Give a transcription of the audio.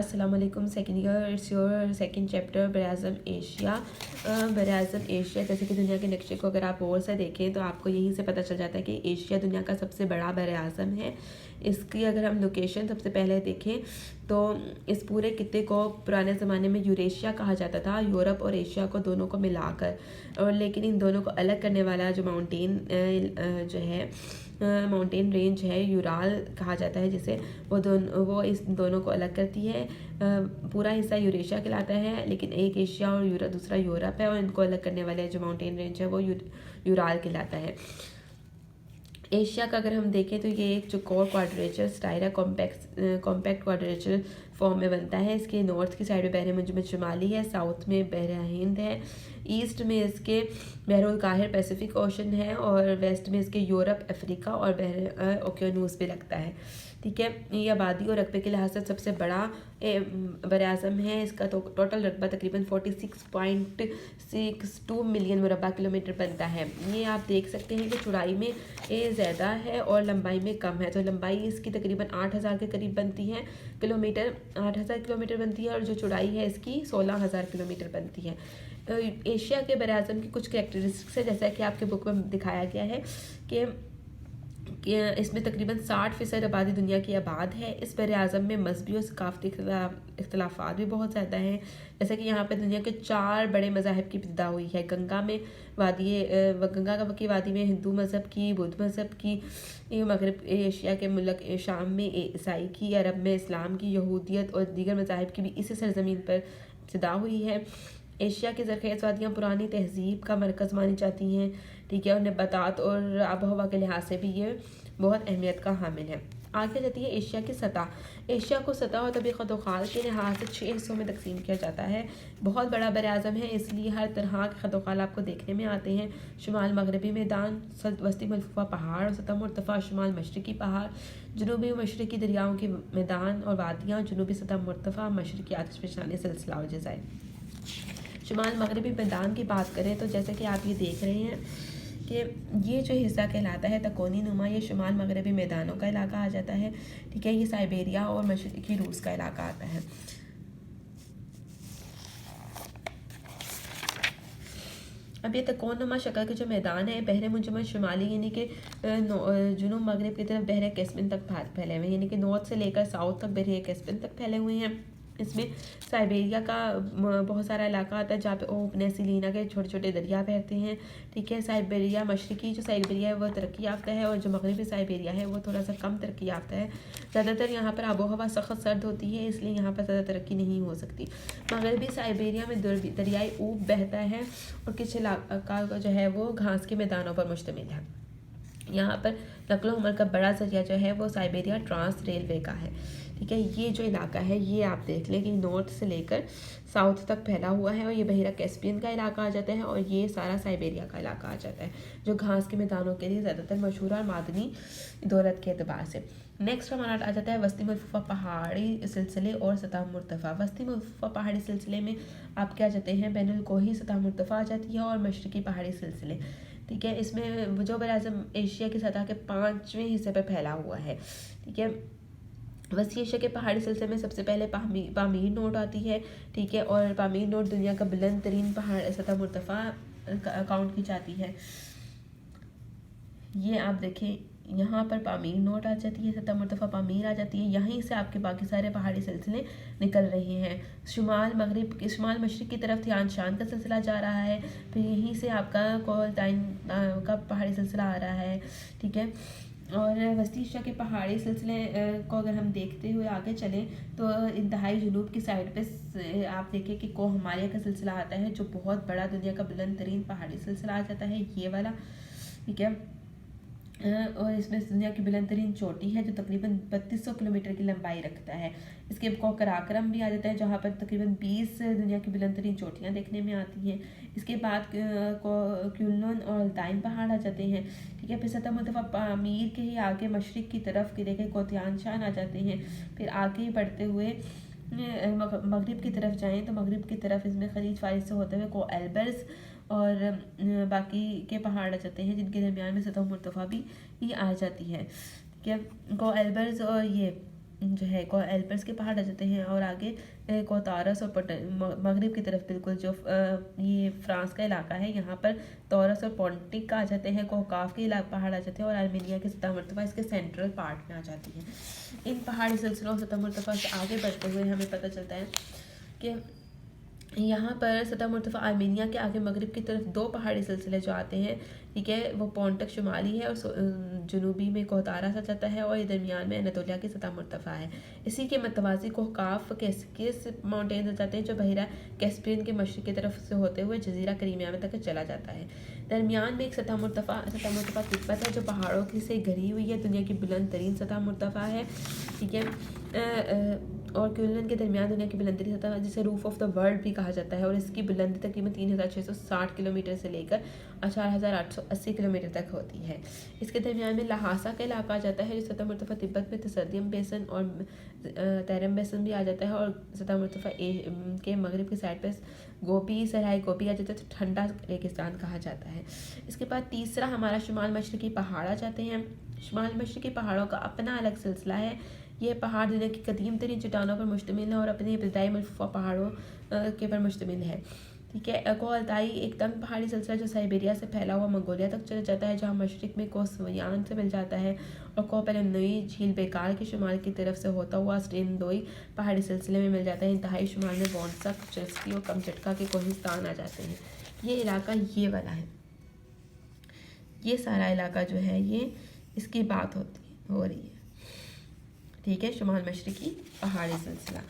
अस्सलाम वालेकुम। Second year, it's your second chapter बराज़म एशिया। बराज़म एशिया, जैसे कि दुनिया के नक्शे को अगर आप गौर से देखें तो आपको यहीं से पता चल जाता है कि एशिया दुनिया का सबसे बड़ा बराज़म है। इसकी अगर हम लोकेशन सबसे पहले देखें तो इस पूरे खित्ते को पुराने ज़माने में यूरेशिया कहा जाता था, यूरोप और एशिया को दोनों को मिलाकर। और लेकिन इन दोनों को अलग करने वाला जो जो है माउंटेन रेंज है, यूराल कहा जाता है जिसे, वो इस दोनों को अलग करती है। पूरा हिस्सा यूरेशिया कहलाता है, लेकिन एक एशिया और दूसरा यूरोप है, और इनको अलग करने वाले जो माउंटेन रेंज है वो यूराल कहलाता है। एशिया का अगर हम देखें तो ये एक चौकोर क्वाड्रेचर स्टाइल है, कॉम्पैक्ट क्वाड्रेचर फॉर्म में बनता है। इसके नॉर्थ की साइड में बहर मुंजमद शुमाली है, साउथ में बहर हिंद है, ईस्ट में इसके बहरुल काहिर पैसिफिक ओशन है, और वेस्ट में इसके यूरोप, अफ्रीका और बहर ओकियानूस पे लगता है। ठीक है, ये आबादी और रकबे के लिहाज से सबसे बड़ा बराज़म है। इसका तो टोटल रकबा तकरीबन 46.62 मिलियन मुरबा किलोमीटर बनता है। ये आप देख सकते हैं कि चौड़ाई में ज़्यादा है और लंबाई में कम है। तो लंबाई इसकी तकरीबन 8,000 के करीब बनती है किलोमीटर, 8,000 किलोमीटर बनती है, और जो चौड़ाई है इसकी 16,000 किलोमीटर बनती है। एशिया के बराज़म की कुछ कैरेक्टरिस्टिक्स है, जैसा कि आपके बुक में दिखाया गया है कि इसमें तकरीबन 60% आबादी दुनिया की आबाद है। इस बराज़म में मजहबी और सकाफती इख्तलाफात भी बहुत ज़्यादा हैं। जैसे कि यहाँ पे दुनिया के 4 बड़े मज़ाहिब की इब्तिदा हुई है। गंगा की वादी में हिंदू मज़हब की, बुद्ध मज़हब की, मगरब एशिया के मुल्क शाम में ईसाई की, अरब में इस्लाम की, यहूदियत और दीगर मज़ाहिब की भी इसी सरज़मीन पर इब्तिदा हुई है। एशिया की ज़रख़ेज़ वादियाँ पुरानी तहज़ीब का मरकज़ मानी जाती हैं। ठीक है, और नबातात और आब हवा के लिहाज से भी ये बहुत अहमियत का हामिल है। आगे जाती है एशिया की सतह। एशिया को सतह और तबीयत ख़ुखाल के लिहाज से 6 हिस्सों में तकसीम किया जाता है। बहुत बड़ा बराज़म है, इसलिए हर तरह के ख़ुखाल आपको देखने में आते हैं। शुमाल मगरबी मैदान, वस्ती मरफ़ूआ पहाड़ और सतह मुर्तफ़ा शुमाल मशरक़ी पहाड़, जनूबी मशरक़ी दरियाओं के मैदान और वादियाँ, जनूबी सतह मुर्तफ़ा, मशरक़ी आतिशफ़शानी सिलसिला और जज़ाइर। शुमाल मगरबी मैदान की बात करें तो जैसे कि आप ये देख रहे हैं कि ये जो हिस्सा कहलाता है तकोनी नुमा, ये शुमाल मगरबी मैदानों का इलाका आ जाता है। ठीक है, ये साइबेरिया और मशरक़ी रूस का इलाका आता है। अब ये तकोन नुमा शक्ल के जो मैदान है बहर मुंजमद शुमाली यानी कि जुनूब मगरब की तरफ बहर कैस्पियन तक फैले हुए हैं, यानी कि नॉर्थ से लेकर साउथ तक बहर कैस्पियन तक फैले हुए हैं। इसमें साइबेरिया का बहुत सारा इलाका आता है जहाँ पे पेनिसिलिना के छोटे छोटे दरिया बहते हैं। ठीक है, साइबेरिया मशरक़ी जो साइबेरिया है वो तरक्की याफ्ता है, और जो मगरबी साइबेरिया है वो थोड़ा सा कम तरक्की याफ्ता है। ज़्यादातर यहाँ पर आबो हवा सख्त सर्द होती है, इसलिए यहाँ पर ज़्यादा तरक्की नहीं हो सकती। मगरबी साइबेरिया में दरियाई ऊब बहता है, और किस इलाका जो है वो घास के मैदानों पर मुश्तमिल है। यहाँ पर नकलो हमल का बड़ा जरिया जो है वो साइबेरिया ट्रांस रेलवे का है। ठीक है, ये जो इलाका है ये आप देख लें कि नॉर्थ से लेकर साउथ तक फैला हुआ है, और ये बहिरा कैस्पियन का इलाका आ जाता है, और ये सारा साइबेरिया का इलाका आ जाता है, जो घास के मैदानों के लिए ज़्यादातर मशहूर और मादनी दौलत के अतबार से। नेक्स्ट हमारा आ जाता है वस्ती मरफ़ूआ पहाड़ी सिलसिले और सतह मुर्तफ़ा। वस्ती मरफ़ूआ पहाड़ी सिलसिले में आप क्या जाते हैं, बैनुल कोही सतह मुर्तफ़ा आ जाती है, और मशरक़ी पहाड़ी सिलसिले। ठीक है, इसमें जो बराज़म एशिया की सतह के 5वें हिस्से पर फैला हुआ है। ठीक है, वसी एशिया के पहाड़ी सिलसिले में सबसे पहले पामीर नोट आती है। ठीक है, और पामीर नोट दुनिया का बुलंद तरीन पहाड़ सतह मुर्तफ़ा अकाउंट की जाती है। ये आप देखें, यहाँ पर पामीर नोट आ जाती है, सतह मुर्तफ़ा पामीर आ जाती है, यहीं से आपके बाकी सारे पहाड़ी सिलसिले निकल रहे हैं। शुमाल मशरक़ की तरफ थियान शान का सिलसिला जा रहा है, फिर यहीं से आपका कोलताइन का पहाड़ी सिलसिला आ रहा है। ठीक है, और वस्ती एशिया के पहाड़ी सिलसिले को अगर हम देखते हुए आगे चलें तो इंतहाई जुनूब की साइड पे आप देखें कि कोह हिमालय का सिलसिला आता है, जो बहुत बड़ा दुनिया का बुलंद तरीन पहाड़ी सिलसिला आ जाता है, ये वाला। ठीक है, और इसमें दुनिया की बुलंद तरीन चोटी है जो तकरीबन 3200 किलोमीटर की लंबाई रखता है। इसके कराक्रम भी आ जाता है, जहाँ पर तकरीबन 20 दुनिया की बुलंद तरीन चोटियाँ देखने में आती हैं। इसके बाद क्यूलन और दाइन पहाड़ आ जाते हैं। ठीक है, फिर सतह मुर्तफ़ा पामीर के ही आगे मशरक़ की तरफ के देखें कोतियान शान आ जाते हैं। फिर आगे बढ़ते हुए मगरिब की तरफ जाएँ तो मगरिब की तरफ इसमें खलीज फारिस से होते हुए को एल्बर्स और बाकी के पहाड़ आ जाते हैं, जिनके दरमियान में सतह मुर्तफ़ा भी आ जाती है। ठीक है, को एल्बर्स और ये जो है एल्पर्स के पहाड़ आ जाते हैं और आगे तारस और मगरिब की तरफ बिल्कुल जो ये फ्रांस का इलाका है, यहाँ पर तौरस और पोंटिक आ जाते हैं, कोकाफ के पहाड़ आ जाते हैं और आर्मेनिया की सतह मरतबा इसके सेंट्रल पार्ट में आ जाती है। इन पहाड़ी सिलसिलों सतह मरतबा से आगे बढ़ते हुए हमें पता चलता है कि यहाँ पर सतह मरतबा आर्मेनिया के आगे मगरिब की तरफ दो पहाड़ी सिलसिले जो आते हैं, ठीक है, वो पोंटक शुमाली है और जनूबी में कोहतारा सा जाता है और ये दरमियान में अनातोलिया की सतह मरतफा है। इसी के मतवाजी कोहकाफ कैस्कियस माउंटेन्स जाते हैं जो बहिरा कैस्पियन के मशरक़ की तरफ से होते हुए जजीरा करीमिया में तक चला जाता है। दरमियान में एक सतह मरतफा तिब्बत है जो पहाड़ों की से घिरी हुई है, दुनिया की बुलंद तरीन सतह मरतफा है, ठीक है, और क्यूलन के दरमियान दुनिया की बुलंदी सतह जिसे रूफ ऑफ द वर्ल्ड भी कहा जाता है और इसकी बुलंदी तकरीबन 3660 किलोमीटर से लेकर 4880 किलोमीटर तक होती है। इसके दरमियान में लहासा का इलाका आ जाता है जो सतह मरतफा तिब्बत में तसदियम बेसन और तैरम बेसन भी आ जाता है और सतह मरतफा के मगरब की साइड पर गोपी सराय गोपी आ जाता है, तो ठंडा रेगिस्तान कहा जाता है। इसके बाद तीसरा हमारा शुमाल मशरक़ी पहाड़ आ जाते हैं। शुमाल मशरक़ी पहाड़ों का अपना अलग सिलसिला है। ये पहाड़ दुनिया की कदीम तरीन चट्टानों पर मुश्तमिल है और अपने इब्तदाई मरफूआ पहाड़ों के पर मुश्तमिल है, ठीक है। अल्ताई एक तंग पहाड़ी सिलसिला जो साइबेरिया से फैला हुआ मंगोलिया तक चला जाता है, जहाँ मशरक़ में कोसवियान से मिल जाता है और कोपेलनोई झील बेकार के शुमाल की तरफ से होता हुआ स्टेनदोई पहाड़ी सिलसिले में मिल जाता है। इंतहाई शुमाल में बोनसा चस्की और कमचटका के कोहिस्तान आ जाते हैं। ये इलाका ये वाला है, ये सारा इलाका जो है ये इसकी बात हो रही है, ठीक है, शुमाल मशरक़ी पहाड़ी सिलसिला।